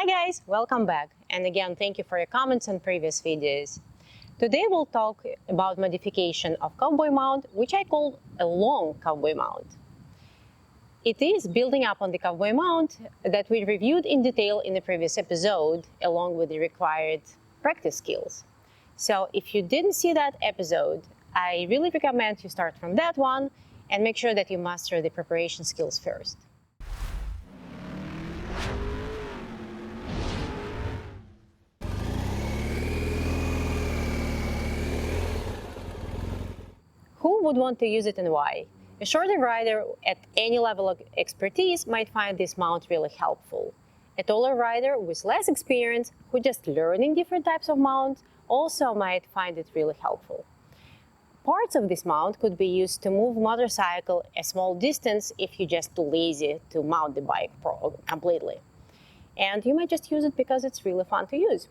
Hi guys, welcome back. And again, thank you for your comments on previous videos. Today we'll talk about modification of Cowboy mount, which I call a long Cowboy mount. It is building up on the Cowboy mount that we reviewed in detail in the previous episode, along with the required practice skills. So if you didn't see that episode, I really recommend you start from that one and make sure that you master the preparation skills first. Who would want to use it and why? A shorter rider at any level of expertise might find this mount really helpful. A taller rider with less experience who just learning different types of mounts also might find it really helpful. Parts of this mount could be used to move motorcycle a small distance if you're just too lazy to mount the bike completely. And you might just use it because it's really fun to use.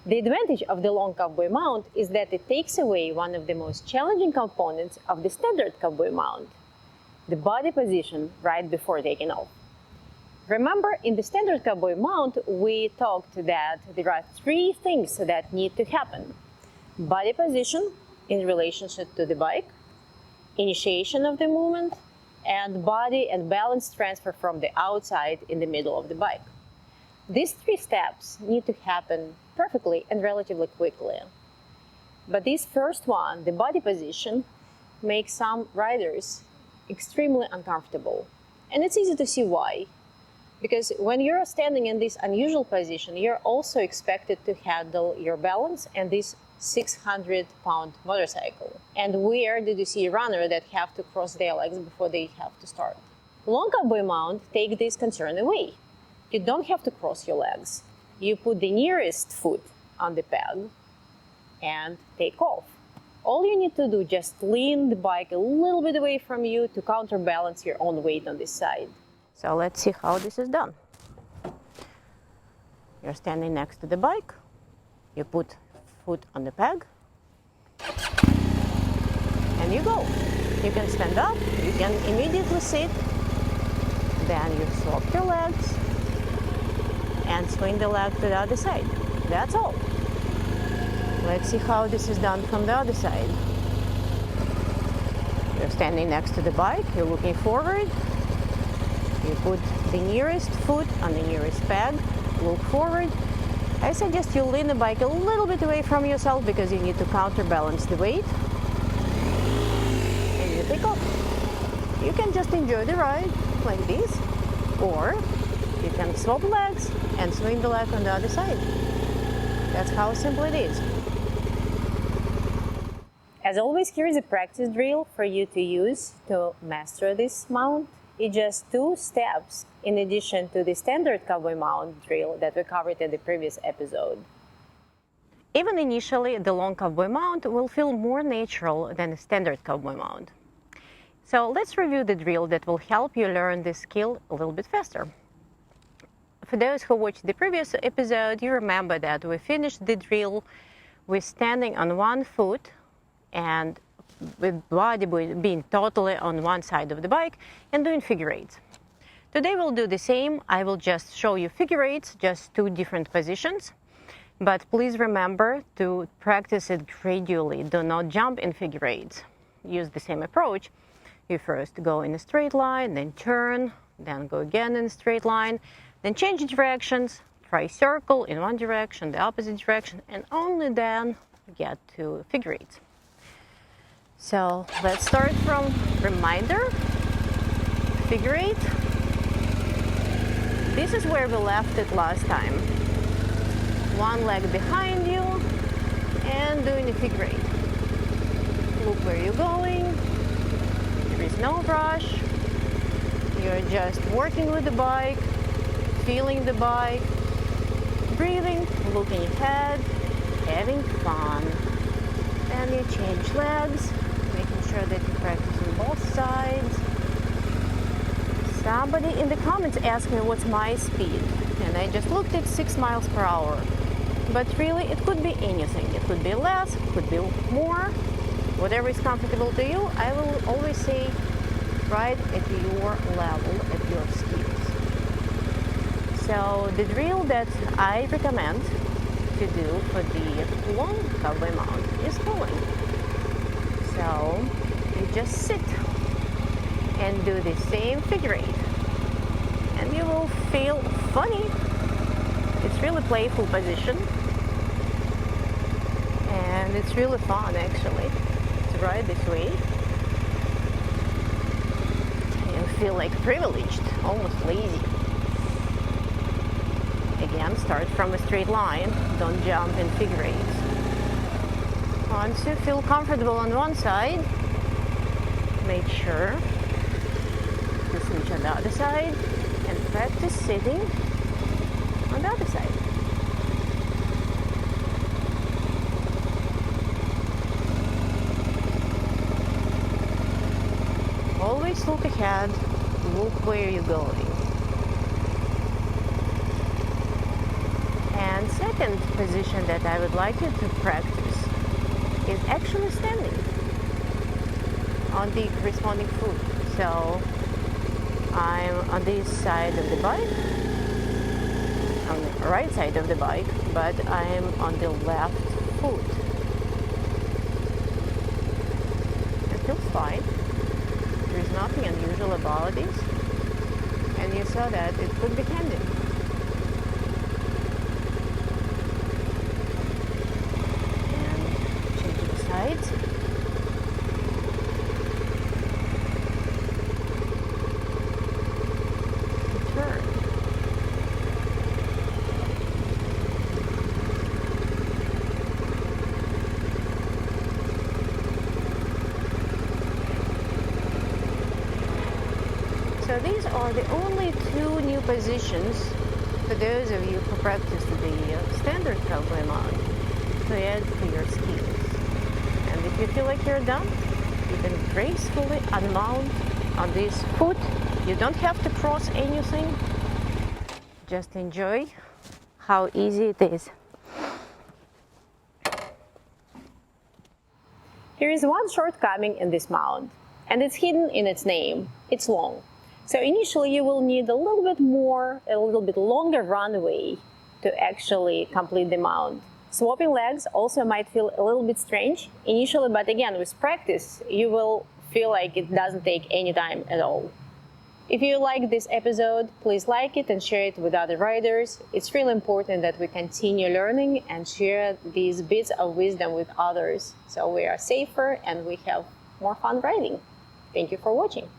The advantage of the long Cowboy mount is that it takes away one of the most challenging components of the standard Cowboy mount, the body position right before taking off. Remember, in the standard Cowboy mount, we talked that there are three things that need to happen: body position in relationship to the bike, initiation of the movement, and body and balance transfer from the outside in the middle of the bike. These three steps need to happen perfectly and relatively quickly. But this first one, the body position, makes some riders extremely uncomfortable. And it's easy to see why. Because when you're standing in this unusual position, you're also expected to handle your balance and this 600-pound motorcycle. And where did you see a runner that have to cross their legs before they have to start? Long Cowboy mount take this concern away. You don't have to cross your legs. You put the nearest foot on the peg and take off. All you need to do is just lean the bike a little bit away from you to counterbalance your own weight on this side. So let's see how this is done. You're standing next to the bike. You put foot on the peg and you go. You can stand up, you can immediately sit, then you swap your legs and swing the leg to the other side. That's all. Let's see how this is done from the other side. You're standing next to the bike, you're looking forward. You put the nearest foot on the nearest peg, look forward. I suggest you lean the bike a little bit away from yourself because you need to counterbalance the weight. And you take off. You can just enjoy the ride like this, or you can swap legs and swing the leg on the other side. That's how simple it is. As always, here is a practice drill for you to use to master this mount. It's just 2 steps in addition to the standard Cowboy mount drill that we covered in the previous episode. Even initially, the long Cowboy mount will feel more natural than the standard Cowboy mount. So let's review the drill that will help you learn this skill a little bit faster. For those who watched the previous episode, you remember that we finished the drill with standing on one foot and with body being totally on one side of the bike and doing figure eights. Today we'll do the same. I will just show you figure eights, just 2 different positions. But please remember to practice it gradually. Do not jump in figure eights. Use the same approach. You first go in a straight line, then turn, then go again in a straight line. Then change directions, try circle in one direction, the opposite direction, and only then get to figure eights. So let's start from reminder, figure eight. This is where we left it last time. One leg behind you and doing a figure eight. Look where you're going. There is no rush. You're just working with the bike, feeling the bike, breathing, looking ahead, having fun. Then you change legs, making sure that you practice on both sides. Somebody in the comments asked me what's my speed, and I just looked at 6 miles per hour. But really, it could be anything. It could be less, it could be more. Whatever is comfortable to you, I will always say right at your level, at your skills. So the drill that I recommend to do for the long cowboy mount is following. So you just sit and do the same figure eight, and you will feel funny. It's really playful position, and it's really fun actually to ride this way. You feel like privileged, almost lazy. Again, start from a straight line, don't jump in figure eights. Once you feel comfortable on one side, make sure to switch on the other side and practice sitting on the other side. Always look ahead, look where you're going. And second position that I would like you to practice is actually standing on the corresponding foot. So I'm on this side of the bike, on the right side of the bike, but I'm on the left foot. It feels fine. There's nothing unusual about this, and you saw that it could be handy. And change the sides. Turn. So these are the only two new positions for those of you who practice the standard cowboy mount to add to your skills. And if you feel like you're done, you can gracefully unmount on this foot. You don't have to cross anything. Just enjoy how easy it is. There is one shortcoming in this mount, and it's hidden in its name. It's long. So initially you will need a little bit longer runway to actually complete the mount. Swapping legs also might feel a little bit strange initially, but again, with practice, you will feel like it doesn't take any time at all. If you like this episode, please like it and share it with other riders. It's really important that we continue learning and share these bits of wisdom with others so we are safer and we have more fun riding. Thank you for watching.